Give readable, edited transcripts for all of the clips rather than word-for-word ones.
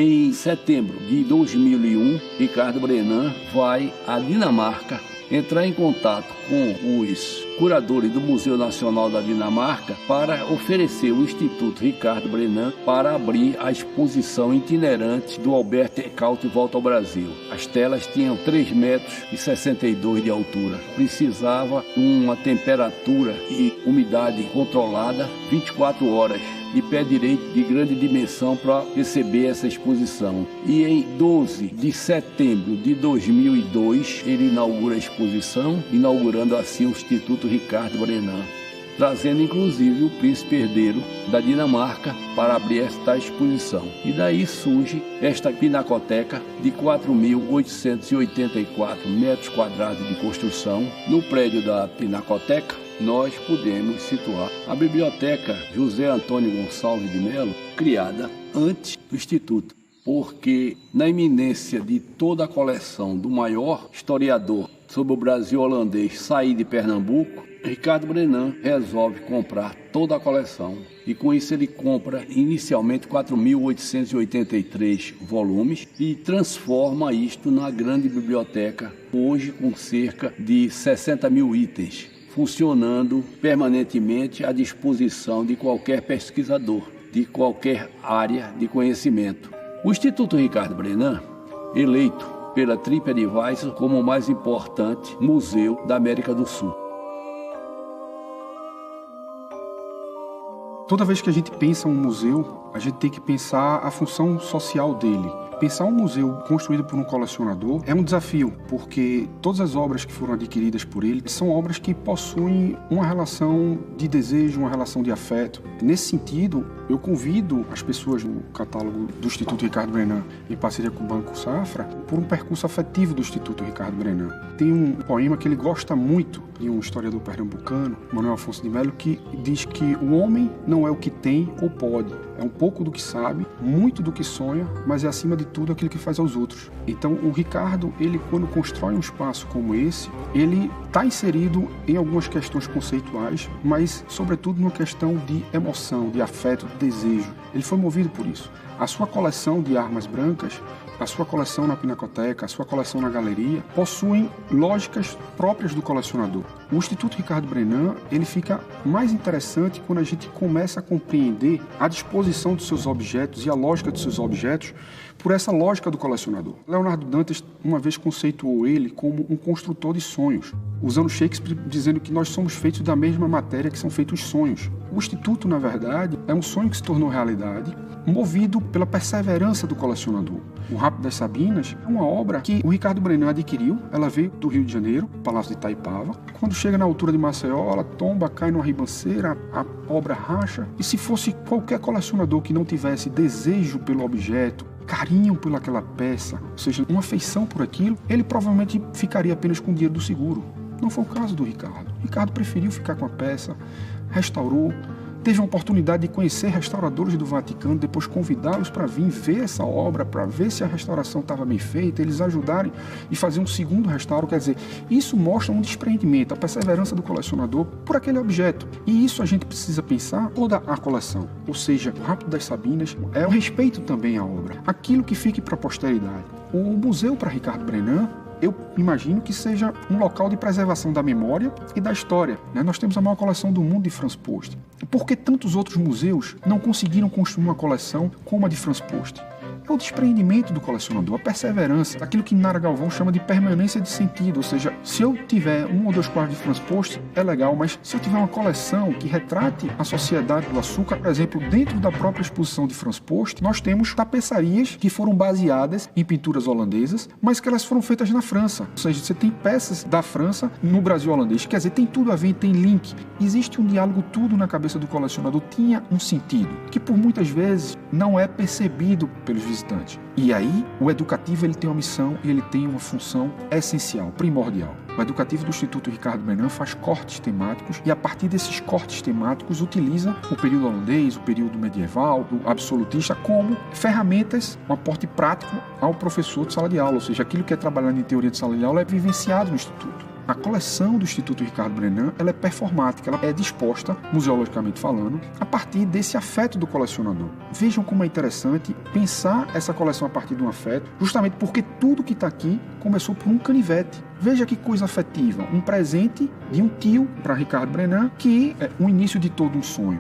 Em setembro de 2001, Ricardo Brenan vai à Dinamarca entrar em contato com os curadores do Museu Nacional da Dinamarca para oferecer o Instituto Ricardo Brenan para abrir a exposição itinerante do Alberto Ecaute Volta ao Brasil. As telas tinham 3,62 metros de altura. Precisava de uma temperatura e umidade controlada 24 horas. De pé direito de grande dimensão para receber essa exposição. E em 12 de setembro de 2002, ele inaugura a exposição, inaugurando assim o Instituto Ricardo Brenan, trazendo inclusive o príncipe herdeiro da Dinamarca para abrir esta exposição. E daí surge esta pinacoteca de 4.884 metros quadrados de construção. No prédio da pinacoteca, nós podemos situar a Biblioteca José Antônio Gonçalves de Melo, criada antes do Instituto, porque na iminência de toda a coleção do maior historiador sobre o Brasil holandês sair de Pernambuco, Ricardo Brenan resolve comprar toda a coleção e com isso ele compra inicialmente 4.883 volumes e transforma isto na grande biblioteca, hoje com cerca de 60 mil itens, funcionando permanentemente à disposição de qualquer pesquisador, de qualquer área de conhecimento. O Instituto Ricardo Brenan, eleito pela TripAdvisor como o mais importante museu da América do Sul. Toda vez que a gente pensa um museu, a gente tem que pensar a função social dele. Pensar um museu construído por um colecionador é um desafio, porque todas as obras que foram adquiridas por ele são obras que possuem uma relação de desejo, uma relação de afeto. Nesse sentido, eu convido as pessoas no catálogo do Instituto Ricardo Brenan, em parceria com o Banco Safra, por um percurso afetivo do Instituto Ricardo Brenan. Tem um poema que ele gosta muito, de um historiador pernambucano, Manuel Afonso de Melo, que diz que o homem não é o que tem ou pode, é um pouco do que sabe, muito do que sonha, mas é acima de tudo aquilo que faz aos outros. Então o Ricardo, ele quando constrói um espaço como esse, ele está inserido em algumas questões conceituais, mas sobretudo numa questão de emoção, de afeto, de desejo. Ele foi movido por isso. A sua coleção de armas brancas, a sua coleção na pinacoteca, a sua coleção na galeria, possuem lógicas próprias do colecionador. O Instituto Ricardo Brenan, ele fica mais interessante quando a gente começa a compreender a disposição dos seus objetos e a lógica dos seus objetos por essa lógica do colecionador. Leonardo Dantas uma vez conceituou ele como um construtor de sonhos, usando Shakespeare dizendo que nós somos feitos da mesma matéria que são feitos os sonhos. O Instituto, na verdade, é um sonho que se tornou realidade, movido pela perseverança do colecionador. O Rapto das Sabinas é uma obra que o Ricardo Brenan adquiriu, ela veio do Rio de Janeiro, Palácio de Itaipava. Quando chega na altura de Maceió, ela tomba, cai numa ribanceira, a obra racha. E se fosse qualquer colecionador que não tivesse desejo pelo objeto, carinho por aquela peça, ou seja, uma afeição por aquilo, ele provavelmente ficaria apenas com o dinheiro do seguro. Não foi o caso do Ricardo. O Ricardo preferiu ficar com a peça, restaurou, teve a oportunidade de conhecer restauradores do Vaticano, depois convidá-los para vir ver essa obra, para ver se a restauração estava bem feita, eles ajudarem e fazer um segundo restauro. Quer dizer, isso mostra um desprendimento, a perseverança do colecionador por aquele objeto. E isso a gente precisa pensar toda a coleção. Ou seja, o Rapto das Sabinas é o respeito também à obra, aquilo que fique para a posteridade. O museu para Ricardo Brenan, eu imagino que seja um local de preservação da memória e da história. Nós temos a maior coleção do mundo de Franz Post. Por que tantos outros museus não conseguiram construir uma coleção como a de Franz Post? É o despreendimento do colecionador, a perseverança, aquilo que Nara Galvão chama de permanência de sentido. Ou seja, se eu tiver um ou dois quadros de Franz Post, é legal, mas se eu tiver uma coleção que retrate a sociedade do açúcar, por exemplo, dentro da própria exposição de Franz Post, nós temos tapeçarias que foram baseadas em pinturas holandesas, mas que elas foram feitas na França. Ou seja, você tem peças da França no Brasil holandês. Quer dizer, tem tudo a ver, tem link. Existe um diálogo, tudo na cabeça do colecionador tinha um sentido, que por muitas vezes não é percebido pelos visitantes. E aí, o educativo ele tem uma missão e ele tem uma função essencial, primordial. O educativo do Instituto Ricardo Brenan faz cortes temáticos e, a partir desses cortes temáticos, utiliza o período holandês, o período medieval, o absolutista, como ferramentas, um aporte prático ao professor de sala de aula. Ou seja, aquilo que é trabalhado em teoria de sala de aula é vivenciado no Instituto. A coleção do Instituto Ricardo Brenan, ela é performática, ela é disposta, museologicamente falando, a partir desse afeto do colecionador. Vejam como é interessante pensar essa coleção a partir de um afeto, justamente porque tudo que está aqui começou por um canivete. Veja que coisa afetiva, um presente de um tio para Ricardo Brenan, que é o início de todo um sonho.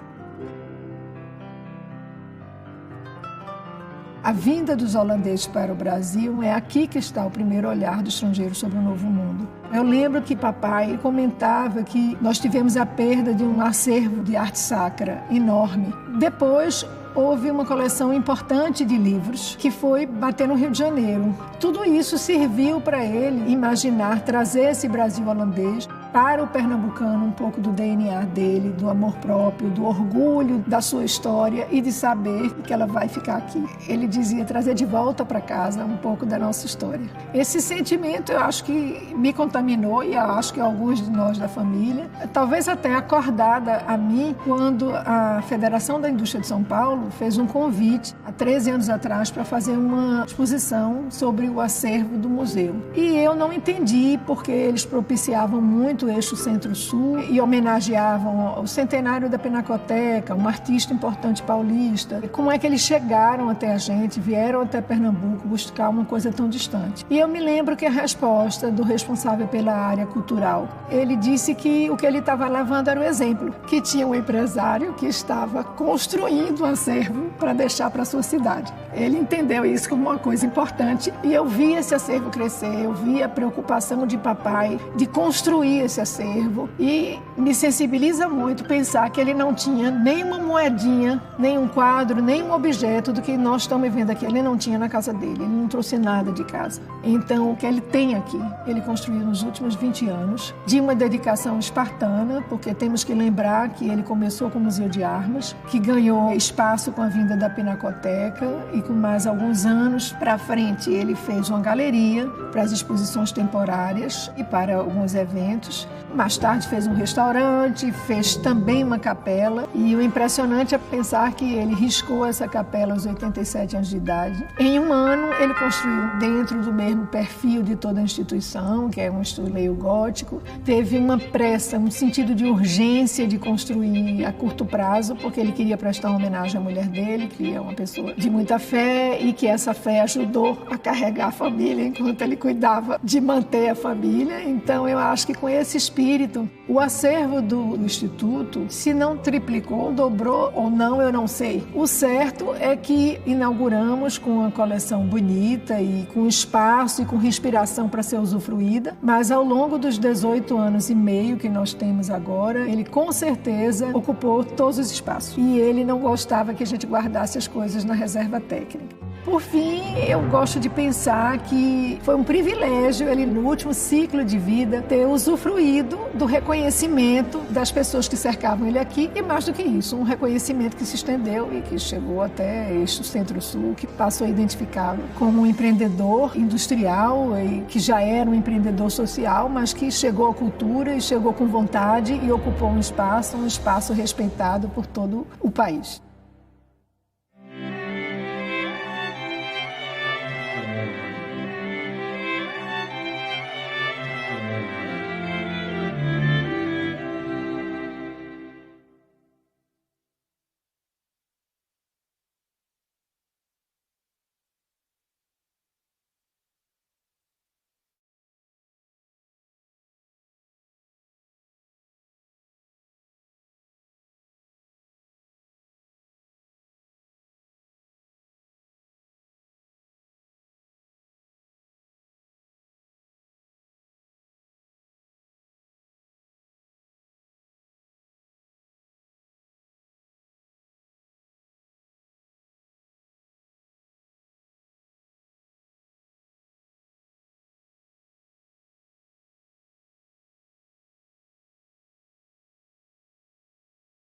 A vinda dos holandeses para o Brasil é aqui que está o primeiro olhar do estrangeiro sobre o Novo Mundo. Eu lembro que papai comentava que nós tivemos a perda de um acervo de arte sacra enorme. Depois, houve uma coleção importante de livros que foi bater no Rio de Janeiro. Tudo isso serviu para ele imaginar trazer esse Brasil holandês para o pernambucano um pouco do DNA dele, do amor próprio, do orgulho da sua história e de saber que ela vai ficar aqui. Ele dizia trazer de volta para casa um pouco da nossa história. Esse sentimento eu acho que me contaminou e eu acho que alguns de nós da família, talvez até acordada a mim quando a Federação da Indústria de São Paulo fez um convite há 13 anos atrás para fazer uma exposição sobre o acervo do museu. E eu não entendi porque eles propiciavam muito o eixo Centro-Sul e homenageavam o centenário da Pinacoteca, um artista importante paulista. Como é que eles chegaram até a gente, vieram até Pernambuco buscar uma coisa tão distante? E eu me lembro que a resposta do responsável pela área cultural, ele disse que o que ele estava levando era o exemplo, que tinha um empresário que estava construindo um acervo para deixar para a sua cidade. Ele entendeu isso como uma coisa importante e eu vi esse acervo crescer, eu vi a preocupação de papai de construir esse acervo e me sensibiliza muito pensar que ele não tinha nem uma moedinha, nem um quadro, nem um objeto do que nós estamos vendo aqui. Ele não tinha na casa dele, ele não trouxe nada de casa. Então, o que ele tem aqui, ele construiu nos últimos 20 anos, de uma dedicação espartana, porque temos que lembrar que ele começou com o Museu de Armas, que ganhou espaço com a vinda da Pinacoteca e com mais alguns anos para frente ele fez uma galeria para as exposições temporárias e para alguns eventos. Mais tarde fez um restaurante, fez também uma capela e o impressionante é pensar que ele riscou essa capela aos 87 anos de idade. Em um ano ele construiu dentro do mesmo perfil de toda a instituição, que é um estilo meio gótico. Teve uma pressa, um sentido de urgência de construir a curto prazo, porque ele queria prestar uma homenagem à mulher dele, que é uma pessoa de muita fé e que essa fé ajudou a carregar a família enquanto ele cuidava de manter a família. Então eu acho que com esse espírito, o acervo do Instituto, se não triplicou, dobrou ou não, eu não sei. O certo é que inauguramos com uma coleção bonita e com espaço e com respiração para ser usufruída, mas ao longo dos 18 anos e meio que nós temos agora, ele com certeza ocupou todos os espaços. E ele não gostava que a gente guardasse as coisas na reserva técnica. Por fim, eu gosto de pensar que foi um privilégio ele, no último ciclo de vida, ter usufruído do reconhecimento das pessoas que cercavam ele aqui e, mais do que isso, um reconhecimento que se estendeu e que chegou até este Centro-Sul, que passou a identificá-lo como um empreendedor industrial e que já era um empreendedor social, mas que chegou à cultura e chegou com vontade e ocupou um espaço respeitado por todo o país.